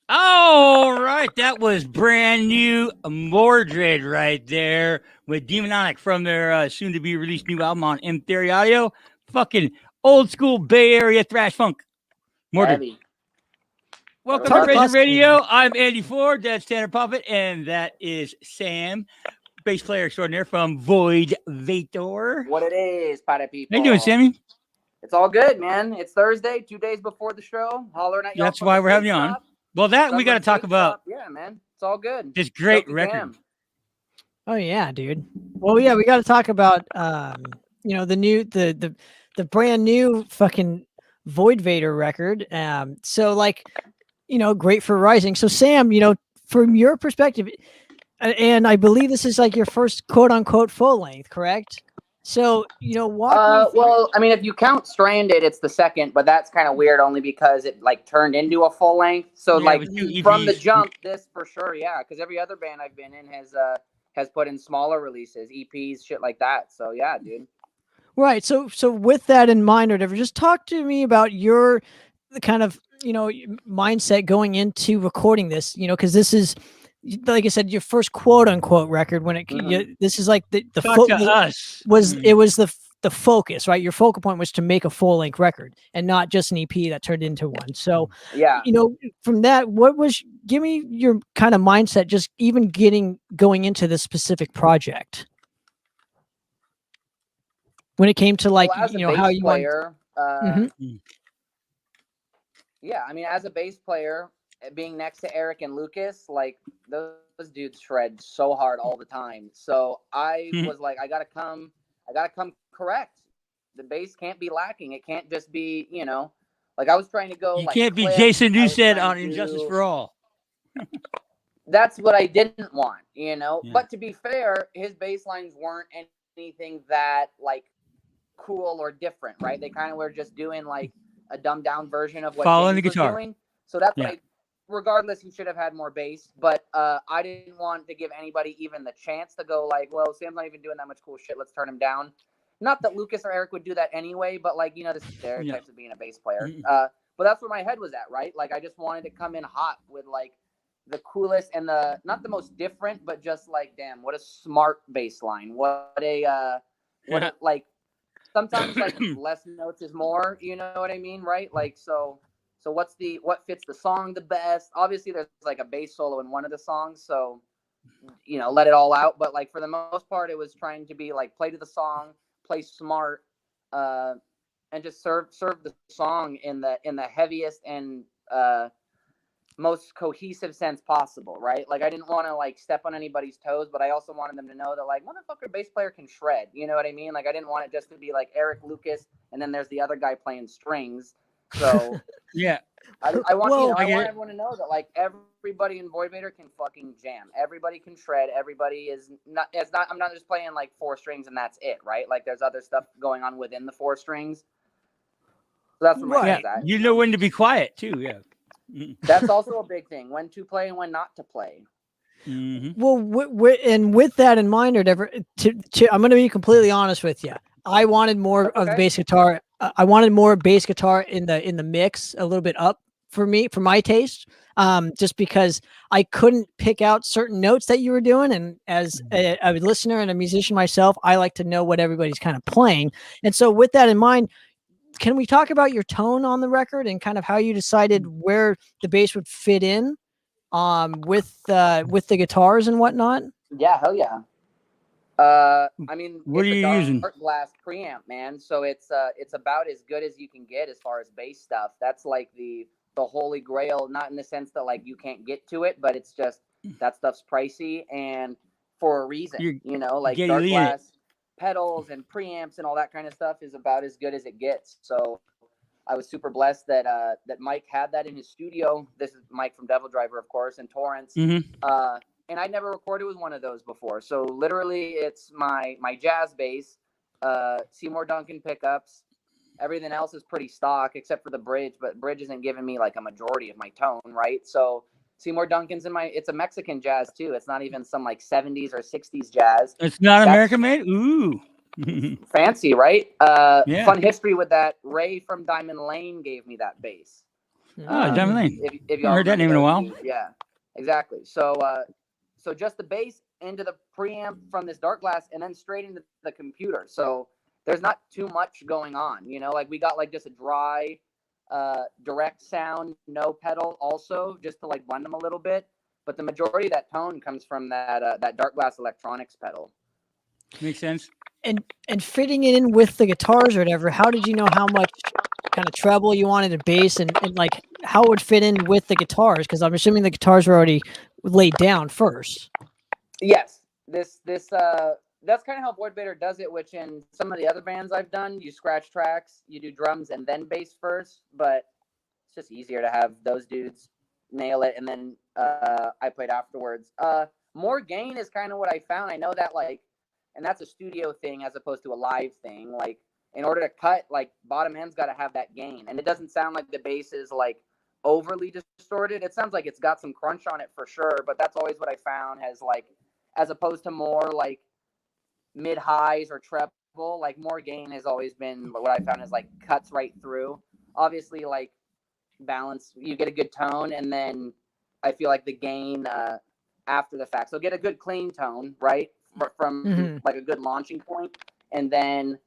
All right, that was brand new Mordred right there with Demonic from their soon to be released new album on M Theory Audio. Fucking old school Bay Area thrash funk. Mordred. Heavy. Never Welcome to Talk heard of Razor them. awesome. Radio. I'm Andy Ford. That's Tanner Puppet, and that is Sam, bass player extraordinaire from Void Vator. What it is, party How you doing, people. Sammy? It's all good, man. It's Thursday, 2 days before the show. Hollering at y'all That's from the why we're having skate you on. shop. Well, that we got Summer to talk skate about shop. Yeah, man. It's all good. this great Silky record. Jam. Oh yeah, dude. Well, yeah, we got to talk about the brand new fucking Void Vator record. Great for Rising. So Sam, from your perspective, and I believe this is like your first quote unquote full length, correct? So, walk me through. Well, I mean, if you count Stranded, it's the second, but that's kind of weird only because it like turned into a full length. So Yeah, like with two from the EPs. jump, this for sure, yeah. Because every other band I've been in has put in smaller releases, EPs, shit like that. So yeah, dude. Right. So with that in mind, or whatever, just talk to me about your the kind of mindset going into recording this. Because this is, like I said, your first quote unquote record. Mhm. This is like the Talk to us. was it was the focus, right? Your focal point was to make a full length record and not just an EP that turned into one. So, Yeah. from that, give me your kind of mindset, just even going into this specific project when it came to like, Well, as a how bass you want. player, Mhm. yeah, I mean, as a bass player, being next to Eric and Lucas, like those dudes shred so hard all the time. So I was like, I gotta come correct. The bass can't be lacking. It can't just be, like I was trying to go You like can't be Cliff. Jason I was Newsted trying to on Injustice do. for All. That's what I didn't want. Yeah. But to be fair, his bass lines weren't anything that like cool or different, right? They kind of were just doing like a dumbed down version of what Following the James was guitar. doing. So that's Yeah. why, regardless, he should have had more bass. But I didn't want to give anybody even the chance to go like, well, Sam's not even doing that much cool shit. Let's turn him down. Not that Lucas or Eric would do that anyway, but like the Yeah. stereotypes of being a bass player. Mhm. But that's where my head was at, right? Like I just wanted to come in hot with like the coolest and the not the most different, but just like, damn, what a smart bass line. What a like sometimes like less notes is more, you know what I mean, right? Like so what fits the song the best? Obviously there's like a bass solo in one of the songs, so let it all out, but like for the most part it was trying to be like play to the song, play smart, uh and just serve the song in the heaviest and most cohesive sense possible, right? Like I didn't want to like step on anybody's toes, but I also wanted them to know that like motherfucker bass player can shred. You know what I mean? Like I didn't want it just to be like Eric Lucas and then there's the other guy playing strings. So Yeah. I want Well, I I get want it. everyone to know that like everybody in Void Vator can fucking jam. Everybody can shred. Everybody is not. It's not. I'm not just playing like four strings and that's it, right? Like there's other stuff going on within the four strings. So that's where my Yeah. head's at. You know when to be quiet too. Yeah. That's also a big thing. When to play and when not to play. Mm-hmm. Well, and with that in mind, or whatever, I'm going to be completely honest with you. I wanted more That's of the okay. bass guitar. I wanted more bass guitar in the mix, a little bit up for my taste. Just because I couldn't pick out certain notes that you were doing, and as a listener and a musician myself, I like to know what everybody's kind of playing. And so, with that in mind, can we talk about your tone on the record and kind of how you decided where the bass would fit in? With the guitars and whatnot. Yeah, hell yeah. I mean, What are it's a you dark using? glass preamp, man. So it's about as good as you can get as far as bass stuff. That's like the holy grail, not in the sense that like you can't get to it, but it's just that stuff's pricey and for a reason. You're Like Geddy dark Lee in it. glass pedals and preamps and all that kind of stuff is about as good as it gets. So I was super blessed that Mike had that in his studio. This is Mike from Devil Driver, of course, and Torrance. Mm-hmm. And I never recorded with one of those before. So literally, it's my jazz bass, Seymour Duncan pickups. Everything else is pretty stock except for the bridge, but bridge isn't giving me like a majority of my tone, right? So Seymour Duncan's it's a Mexican jazz too. It's not even some like 70s or 60s jazz. It's not That's American made. Ooh. fancy, right? Yeah. Fun history with that. Ray from Diamond Lane gave me that bass. Oh, Diamond Lane. If I heard that name in a while. Dudes. Yeah, exactly. So so just the bass into the preamp from this dark glass and then straight into the computer. So there's not too much going on, you know, like we got like just a dry direct sound, no pedal also just to like blend them a little bit. But the majority of that tone comes from that dark glass electronics pedal. Makes sense. And fitting it in with the guitars or whatever, how did you know how much kind of treble you wanted in bass and like how it would fit in with the guitars? Because I'm assuming the guitars were already laid down first. Yes, this that's kind of how Void Vator does it. Which in some of the other bands I've done, you scratch tracks, you do drums and then bass first. But it's just easier to have those dudes nail it, and then I played afterwards. More gain is kind of what I found. I know that like, and that's a studio thing as opposed to a live thing. Like in order to cut, like bottom end's got to have that gain, and it doesn't sound like the bass is like overly distorted. It sounds like it's got some crunch on it for sure, but that's always what I found has like, as opposed to more like mid highs or treble, like more gain has always been what I found is like cuts right through. Obviously, like balance, you get a good tone, and then I feel like the gain after the fact. So get a good clean tone, right, from like a good launching point, and then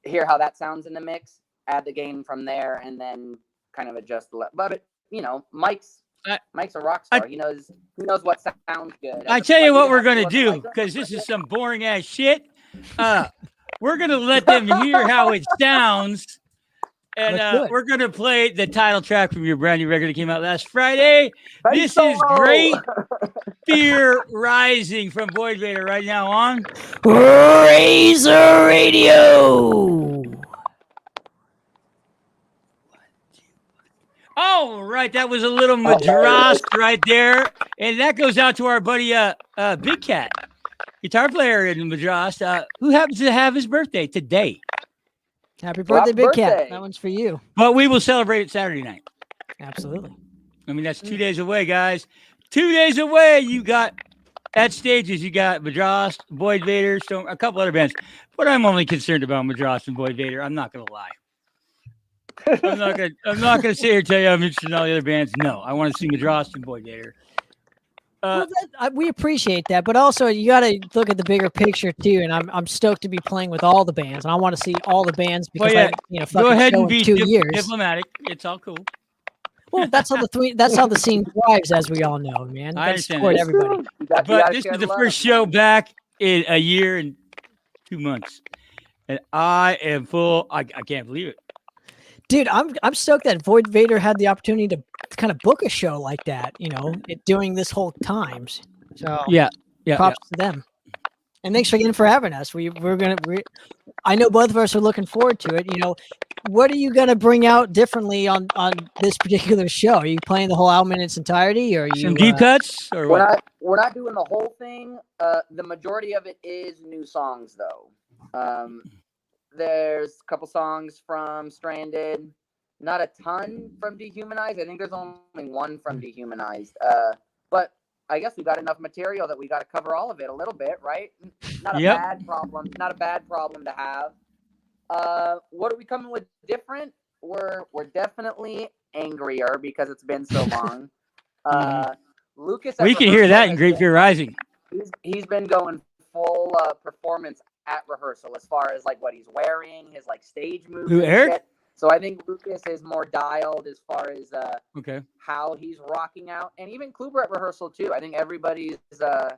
hear how that sounds in the mix. Add the gain from there, and then kind of adjust the. But you know, Mike's a rock star. He knows what sounds good. I tell you what we're gonna do, because this is some boring ass shit. We're gonna let them hear how it sounds. And we're going to play the title track from your brand new record that came out last Friday. This is Great Fear Rising from Void Vator right now on Razor Radio. All right, that was a little Madras right there. And that goes out to our buddy Big Cat, guitar player in Madras, who happens to have his birthday today. Happy birthday, Big Cat. That one's for you. But we will celebrate it Saturday night. Absolutely. I mean, that's 2 days away, guys. 2 days away. You got, at stages, you got Madras, Void Vator, a couple other bands. But I'm only concerned about Madras and Void Vator. I'm not going to lie. I'm not gonna sit here and tell you I'm interested in all the other bands. No, I want to see Madras and Void Vator. Well, we appreciate that, but also you got to look at the bigger picture too. And I'm stoked to be playing with all the bands, and I want to see all the bands because go ahead and be 2 years. Diplomatic. It's all cool. Well, that's how the scene thrives, as we all know, man. I understand support everybody. But this is the first show back in a year and 2 months, and I am full. I can't believe it. Dude, I'm stoked that Void Vator had the opportunity to kind of book a show like that, during this whole times. So props to them. And thanks again for having us. I know both of us are looking forward to it. What are you gonna bring out differently on this particular show? Are you playing the whole album in its entirety, or are you some deep cuts, or what? We're not doing the whole thing. The majority of it is new songs, though. There's a couple songs from Stranded, not a ton from Dehumanized. I think there's only one from Dehumanized. But I guess we got enough material that we got to cover all of it a little bit, right? Not a bad problem. Not a bad problem to have. What are we coming with different? We're definitely angrier because it's been so long. Lucas, we can hear that in Great Fear Rising. He's been going full performance at rehearsal as far as like what he's wearing, his like stage moves. Who, Eric? So I think Lucas is more dialed as far as how he's rocking out, and even Kluber at rehearsal too. I think everybody. I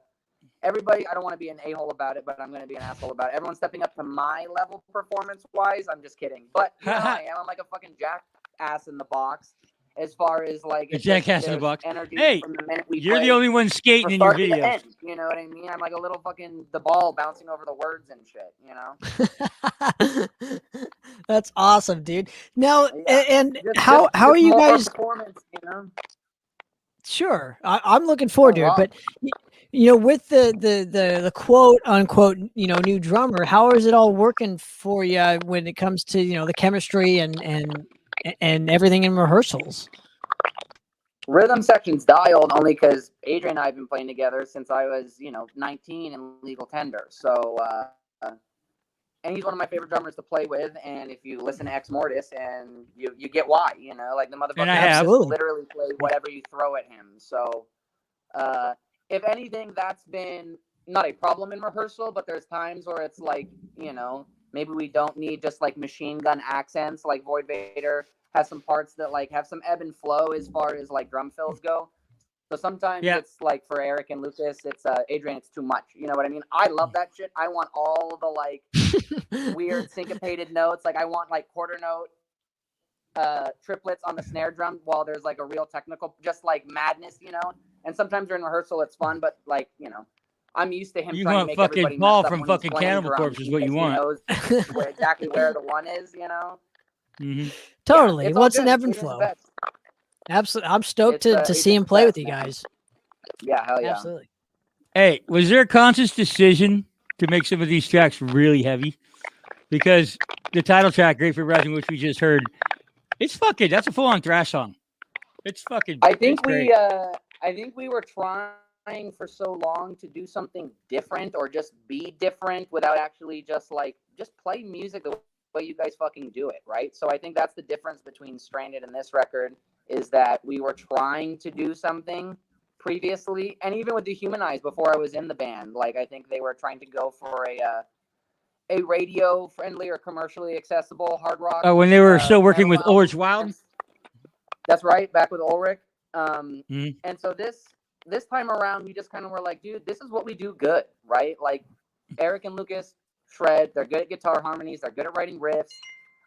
don't want to be an a-hole about it, but I'm going to be an asshole about it. Everyone's stepping up to my level performance wise. I'm just kidding, but I am. I'm like a fucking jackass in the box. As far as like a jackass in the box. Hey, you're the only one skating in your videos. You know what I mean? I'm like a little fucking the ball bouncing over the words and shit. That's awesome, dude. Now, and how are you guys? Performance, Sure, I'm looking forward to it. But with the quote unquote new drummer, how is it all working for you when it comes to the chemistry and everything in rehearsals? Rhythm section's dialed only because Adrian and I have been playing together since I was 19 in legal tender. So and he's one of my favorite drummers to play with. And if you listen to Ex Mortis, and you get why, you know, like the And motherfucker I have. just literally play whatever you throw at him. So, if anything, that's been not a problem in rehearsal, but there's times where it's like, you know, maybe we don't need just like machine gun accents. Like Void Vator has some parts that like have some ebb and flow as far as like drum fills go. So sometimes it's like for Eric and Lucas, it's Adrian, it's too much. You know what I mean? I love that shit. I want all the like weird syncopated notes. Like I want like quarter note triplets on the snare drum while there's like a real technical, just like madness, you know. And sometimes during rehearsal it's fun, but like, you know, I'm used to him You trying to want make fucking everybody Paul mess up from when he's fucking playing Cannibal drums, Corpse is what you because he want. knows exactly where the one is, you know. Totally. It's all What's an good. ebb and Adrian's the flow? best. Absolutely. I'm stoked It's, to see Adrian's him the play with best, you man. guys. Yeah, hell yeah. Absolutely. Hey, was there a conscious decision to make some of these tracks really heavy? Because the title track, Great for Rising, which we just heard, it's fucking, that's a full on thrash song. It's fucking, I think it's great. we were trying for so long to do something different or just be different without actually just play music the way you guys fucking do it, right? So I think that's the difference between Stranded and this record, is that we were trying to do something previously, and even with Dehumanized before I was in the band, like I think they were trying to go for a radio friendly or commercially accessible hard rock. Oh, when they were still working metal with album. Ulrich Wild? That's right, back with Ulrich. Mhm. And so this time around, we just kind of were like, dude, this is what we do good, right? Like Eric and Lucas shred. They're good at guitar harmonies. They're good at writing riffs.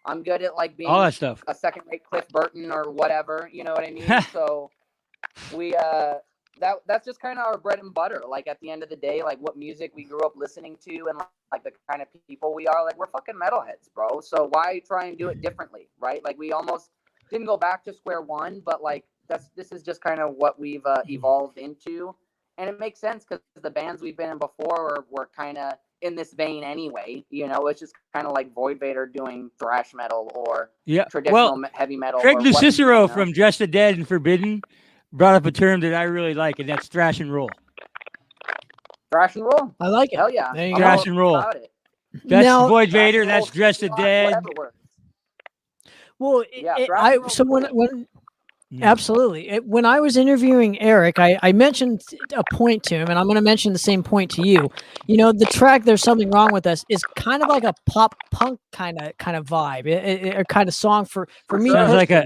I'm good at like All being that stuff. a second-rate Cliff Burton or whatever. You know what I mean? So we that's just kind of our bread and butter. Like at the end of the day, like what music we grew up listening to, and like the kind of people we are. Like we're fucking metalheads, bro. So why try and do it differently, right? Like we almost didn't go back to square one, but like this is just kind of what we've evolved into, and it makes sense because the bands we've been in before were kind of in this vein anyway. You know, it's just kind of like Void Vator doing thrash metal or traditional heavy metal. Craig or Lucicero you know? from Dress the Dead and Forbidden brought up a term that I really like, and that's thrash and roll. Thrash and roll. I like it. Hell yeah. There you Thrash go. and roll. About it. That's Now, Void Thrash Vator. and That's roll, Dress the rock, Dead. whatever works. well, Yeah, I thrash so and roll is when absolutely when I was interviewing Eric, I mentioned a point to him, and I'm going to mention the same point to you. You know, the track "There's Something Wrong with Us" is kind of like a pop punk kind of vibe, a kind of song for me. Sounds like a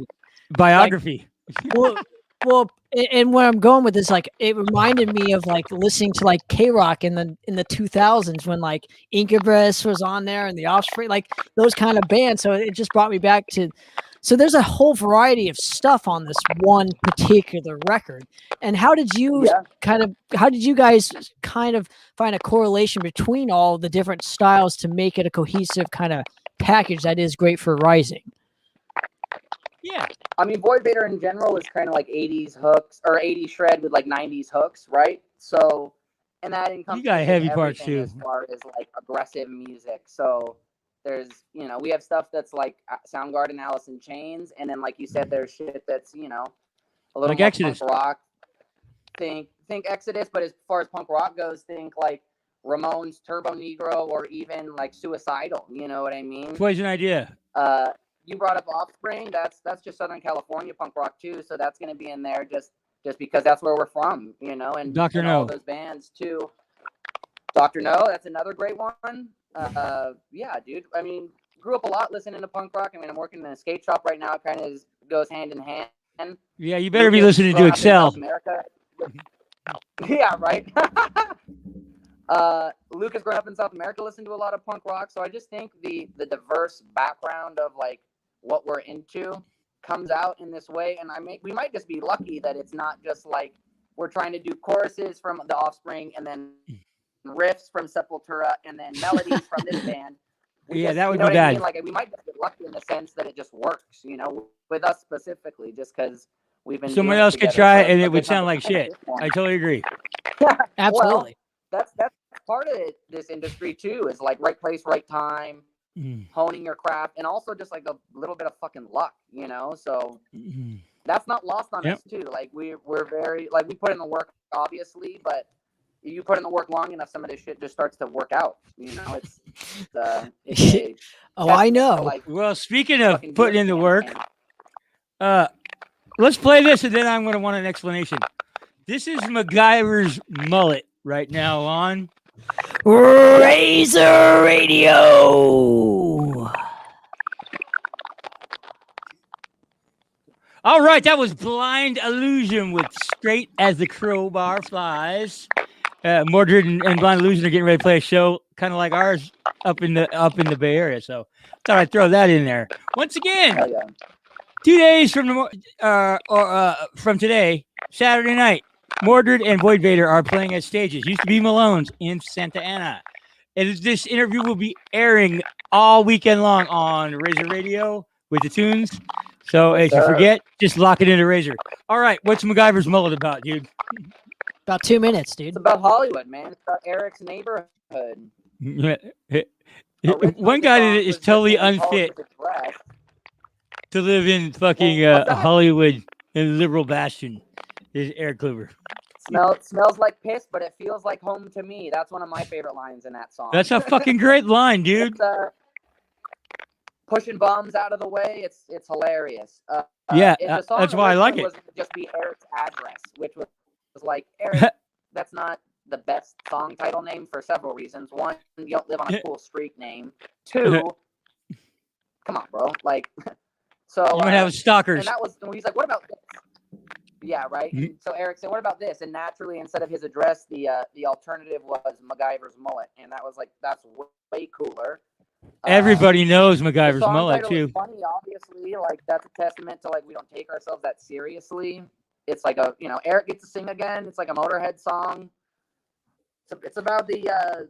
biography. Like, well, and where I'm going with this, like, it reminded me of like listening to like K-Rock in the 2000s when like Incubus was on there and the Offspring, like those kind of bands. So it just brought me back to. So there's a whole variety of stuff on this one particular record. And how did you guys kind of find a correlation between all the different styles to make it a cohesive kind of package that is Great for Rising? Yeah. I mean, Void Vator in general is kind of like 80s hooks or 80s shred with like 90s hooks, right? So, and that encompasses you got heavy parts too, as far as like aggressive music. So there's, you know, we have stuff that's like Soundgarden, Alice in Chains, and then like you said, there's shit that's, you know, a little like more Exodus. punk rock. Think Exodus, but as far as punk rock goes, think like Ramones, Turbo Negro, or even like Suicidal. You know what I mean? Poison Idea. You brought up Offspring. That's just Southern California punk rock too. So that's going to be in there just because that's where we're from, you know. And Dr. and No. all those bands too. Dr. No, that's another great one. Yeah, dude. I mean, grew up a lot listening to punk rock. I mean, I'm working in a skate shop right now. It kind of goes hand in hand. Yeah, you better be listening to Excel. Yeah, right. Lucas growing up in South America listened to a lot of punk rock, so I just think the diverse background of like what we're into comes out in this way, and we might just be lucky that it's not just like we're trying to do choruses from the Offspring and then riffs from Sepultura and then melodies from this band. That would be bad. I mean? Like we might just get lucky in the sense that it just works, you know, with us specifically, just because we've been. Someone else could try it and it would sound like shit. I totally agree. Absolutely. Well, that's part of this industry too, is like right place, right time, honing your craft, and also just like a little bit of fucking luck, you know. So that's not lost on us too. Like we're very like we put in the work, obviously, but you put in the work long enough, some of this shit just starts to work out. You know, it's Oh, I know. like Well, speaking of fucking putting doing in the it, work, man. let's play this, and then I'm going to want an explanation. This is MacGyver's mullet right now on Razor Radio. All right, that was Blind Illusion with Straight as the Crowbar Flies. Mordred and Blind Illusion are getting ready to play a show kind of like ours up in the Bay Area. So thought I'd throw that in there. Once again, Hell yeah. 2 days from from today, Saturday night, Mordred and Void Vator are playing at stages. Used to be Malone's in Santa Ana. And this interview will be airing all weekend long on Razor Radio with the tunes. So if you forget, just lock it into Razor. All right, what's MacGyver's mullet about, dude? About 2 minutes, dude. It's about Hollywood, man. It's about Eric's neighborhood. One guy that is totally unfit to live in fucking Hollywood and liberal bastion is Eric Kluber. Smells like piss, but it feels like home to me. That's one of my favorite lines in that song. That's a fucking great line, dude. Pushing bombs out of the way. It's hilarious. Yeah, if the song that's why I like it. was just be Eric's address, which was like, Eric, that's not the best song title name for several reasons. One, you don't live on a cool street name. Two, come on, bro. Like, so you might have stalkers. And that was when he's like, what about this? Yeah, right. Mm-hmm. So Eric said, what about this? And naturally, instead of his address, the alternative was MacGyver's mullet, and that was like, that's way cooler. Everybody knows MacGyver's the song mullet title too. Is funny, obviously, like that's a testament to like we don't take ourselves that seriously. It's like a Eric gets to sing again. It's like a Motorhead song. It's about the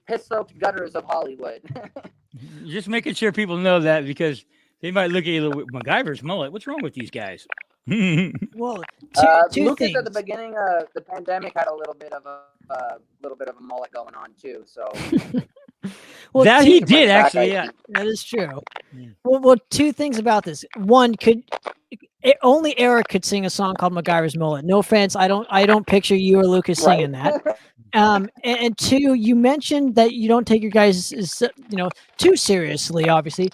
piss-soaked gutters of Hollywood. Just making sure people know that because they might look at you with MacGyver's mullet. What's wrong with these guys? Well, two Lucas things. at the beginning of the pandemic had a little bit of a mullet going on too. So Well, that two- he did actually. Yeah, That is true. Yeah. Well, two things about this. One, only Eric could sing a song called MacGyver's Mullet. No offense, I don't picture you or Lucas singing that. And two, you mentioned that you don't take your guys too seriously, obviously,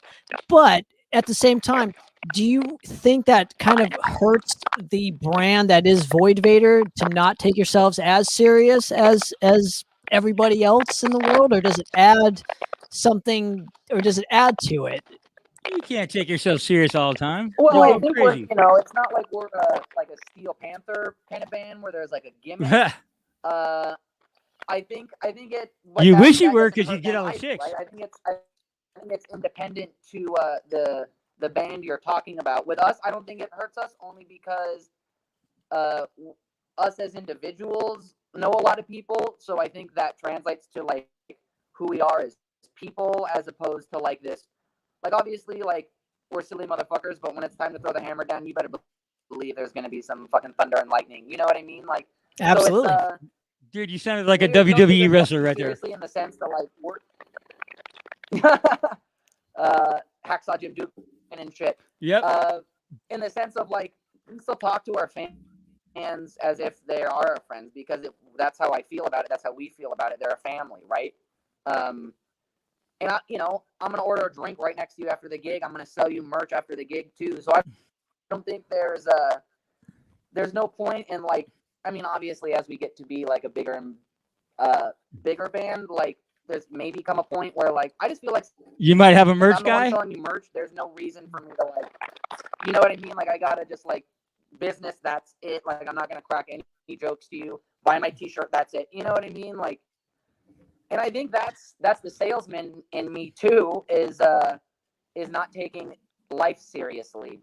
but at the same time, do you think that kind of hurts the brand that is Void Vator to not take yourselves as serious as everybody else in the world, or does it add something, or does it add to it? You can't take yourself serious all the time. Well, You're I think crazy. we're, it's not like we're like a Steel Panther kind of band where there's like a gimmick. I think it. You wish you that were doesn't because hurt you'd get them all the either, chicks. right? I think it's independent to the band you're talking about. With us, I don't think it hurts us only because us as individuals know a lot of people, so I think that translates to like who we are as people, as opposed to like this. Like obviously, like we're silly motherfuckers, but when it's time to throw the hammer down, you better believe there's going to be some fucking thunder and lightning. You know what I mean? Like Absolutely. So Dude, you sounded like a WWE wrestler right there. Seriously, in the sense that like we're Hacksaw Jim Duke and shit. Yep. In the sense of like we still talk to our fans as if they are our friends, because that's how I feel about it. That's how we feel about it. They're a family, right? And I'm gonna order a drink right next to you after the gig. I'm gonna sell you merch after the gig too. So I don't think there's no point in like. I mean, obviously, as we get to be like a bigger band, like there's maybe come a point where like I just feel like you might have a merch I'm the one guy. selling you merch. There's no reason for me to like, you know what I mean? Like I gotta just like business. That's it. Like I'm not gonna crack any jokes to you. Buy my T-shirt. That's it. You know what I mean? Like, and I think that's the salesman in me too. Is not taking life seriously.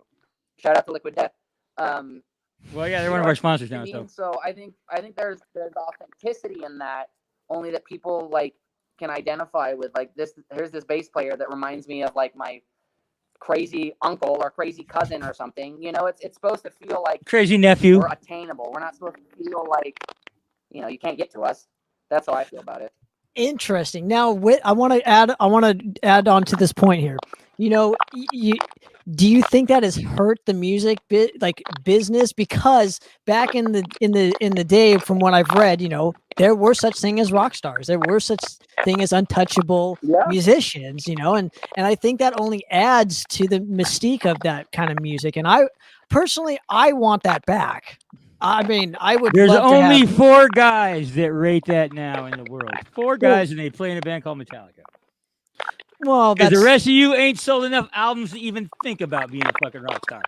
Shout out to Liquid Death. Well, yeah, they're one of our sponsors now. So I think there's authenticity in that, only that people like can identify with. Like this, here's this bass player that reminds me of like my crazy uncle or crazy cousin or something. You know, it's supposed to feel like Crazy nephew. we're attainable. We're not supposed to feel like you can't get to us. That's how I feel about it. Interesting. Now, I want to add on to this point here. Do you think that has hurt the music business? Because back in the day, from what I've read, there were such thing as rock stars. There were such thing as untouchable musicians, you know, and I think that only adds to the mystique of that kind of music. And I personally, I want that back. I mean, I would. There's love only to have, 4 guys that rate that now in the world. 4 guys, and they play in a band called Metallica. well, Because that's the rest of you ain't sold enough albums to even think about being a fucking rock star.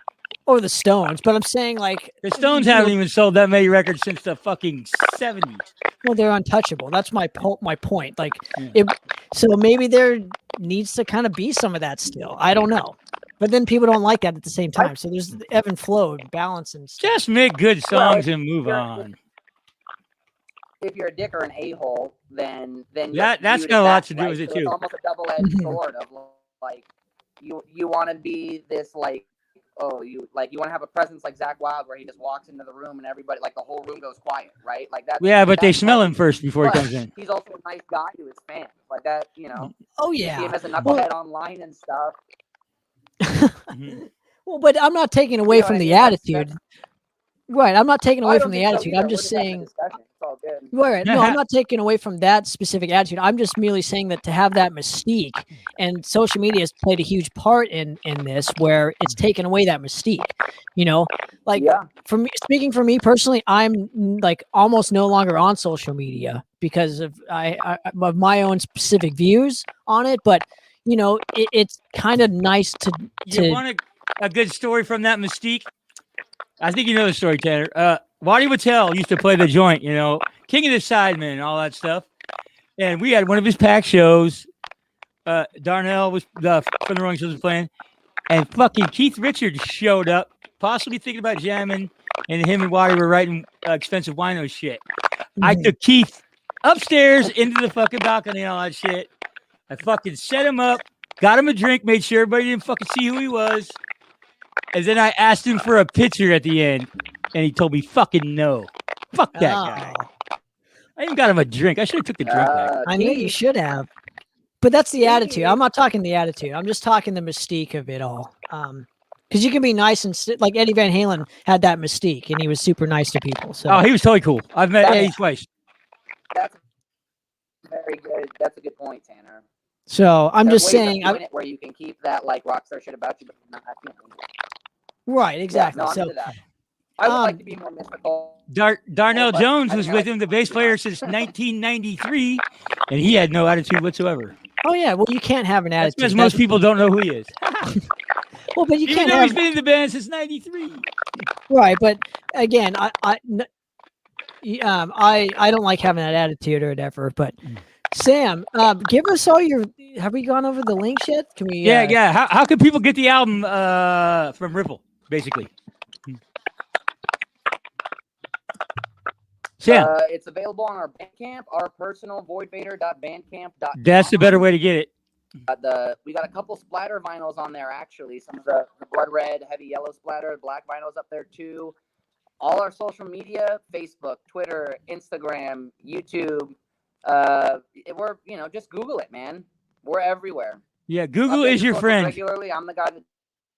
or the Stones, but I'm saying like The Stones you know, haven't even sold that many records since the fucking 70s. well, they're untouchable. That's my point. Like, Yeah. so maybe there needs to kind of be some of that still. I don't know, but then people don't like that at the same time. So there's the ebb and flow, balance, and stuff. Just make good songs and move on. If you're a dick or an a-hole, then That's viewed got a as lot that, to do right? with it So too. It's almost a double-edged sword of like you want to be this like you want to have a presence like Zach Wilde where he just walks into the room and everybody like the whole room goes quiet, right? Like that. Yeah, but they that's smell fun. him first before he But comes in. he's also a nice guy to his fans, like that. You know, Oh you see him yeah. as a knucklehead online and stuff. Mhm. Well, but I'm not taking away You know from what I the mean? That's- attitude. Right. I'm not taking I away don't from the think so attitude. either. I'm We're just having a saying. discussion. It's all good. Right. No, I'm not taking away from that specific attitude. I'm just merely saying that to have that mystique, and social media has played a huge part in this, where it's taken away that mystique. You know, like Yeah. for me, speaking for me personally, I'm like almost no longer on social media because of of my own specific views on it. But you know, it's kind of nice to You want a good story from that mystique? I think you know the story, Tanner. Waddy Wachtel used to play the joint, you know, King of the Sidemen and all that stuff. And we had one of his pack shows. Darnell was from the Rolling Stones was playing, and fucking Keith Richards showed up, possibly thinking about jamming, and him and Waddy were writing expensive wino shit. I took Keith upstairs into the fucking balcony and all that shit. I fucking set him up, got him a drink, made sure everybody didn't fucking see who he was. And then I asked him for a picture at the end, and he told me fucking no. Fuck that guy. I even got him a drink. I should have took the drink back. I know you should have. But that's the attitude. I'm not talking the attitude. I'm just talking the mystique of it all. Because you can be nice and like Eddie Van Halen had that mystique, and he was super nice to people. So Oh, he was totally cool. I've met Eddie twice. That's very good. That's a good point, Tanner. So I'm There's just ways of saying, doing it where you can keep that like rockstar shit about you, but not right, exactly. Yeah, no, I'm So into that. I would like to be more mystical. Darnell but Jones I was mean, with him, the bass player, since 1993, and he had no attitude whatsoever. oh yeah, well you can't have an That's attitude. because most people don't know who he is. Well, but you Even can't though have he's been in the band since 93. right. But again, I don't like having that attitude or whatever. But Sam, give us all your. Have we gone over the links yet? Can we? Yeah. How can people get the album from Ripple, basically? Sam. It's available on our Bandcamp, our personal voidvator.bandcamp.com. That's the better way to get it. We got a couple splatter vinyls on there actually. Some of the blood red, heavy yellow splatter, black vinyls up there too. All our social media: Facebook, Twitter, Instagram, YouTube. We're just Google it, man. We're everywhere. Yeah, Google is your friend. Regularly, I'm the guy that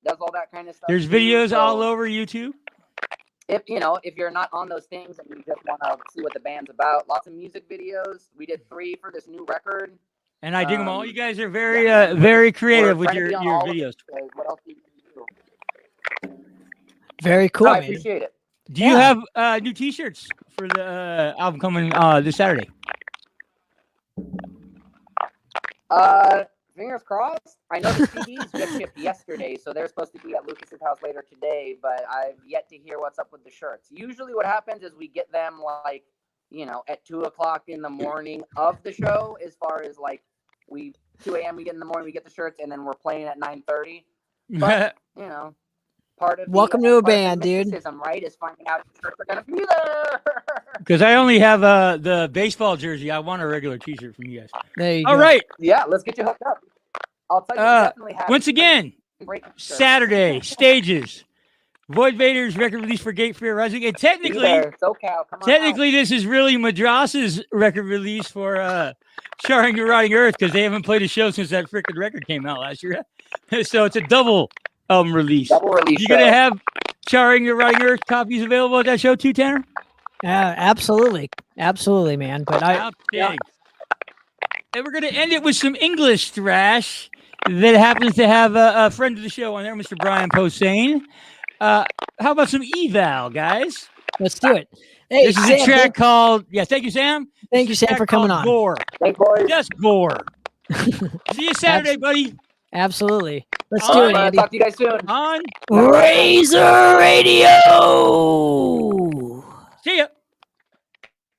does all that kind of stuff. There's videos all over YouTube. If you're not on those things and you just want to see what the band's about, lots of music videos. We did 3 for this new record. And I dig them all. You guys are very creative with your videos. What else do you do? Very cool. No, I man. appreciate it. Do you have new T-shirts for the album coming this Saturday? Fingers crossed. I know the CDs just shipped yesterday, so they're supposed to be at Lucas's house later today, but I've yet to hear what's up with the shirts. Usually what happens is we get them like, at 2:00 in the morning of the show, as far as like 2 a.m. we get in the morning, we get the shirts, and then we're playing at 9:30. But, part of Welcome to a band, dude. mysticism, right, is finding out if the shirts are going to be there. Because I only have the baseball jersey. I want a regular T-shirt from you guys. There you All go. right. Yeah, let's get you hooked up. I'll tell you, we definitely have Once again, great shirts. Saturday, Stages. Void Vator's record release for Gate Fear Rising. And technically, this is really Madras's record release for Charring Your Rotting Earth, because they haven't played a show since that freaking record came out last year. So it's a double album release. Double release. You going to have Charring Your Rotting Earth copies available at that show too, Tanner? Absolutely, absolutely, man. But Outstanding. And we're going to end it with some English thrash that happens to have a friend of the show on there, Mr. Brian Posehn. How about some eval, guys? let's do it. Hey, This is Sam, a track called, thank you, Sam. thank you, This is a Sam, track for coming called on. Gore. Gore. Thanks, boys. Just Gore. See you Saturday, buddy. Absolutely. Let's All do right. it, Andy. Talk to you guys soon. On Razor Radio. See ya.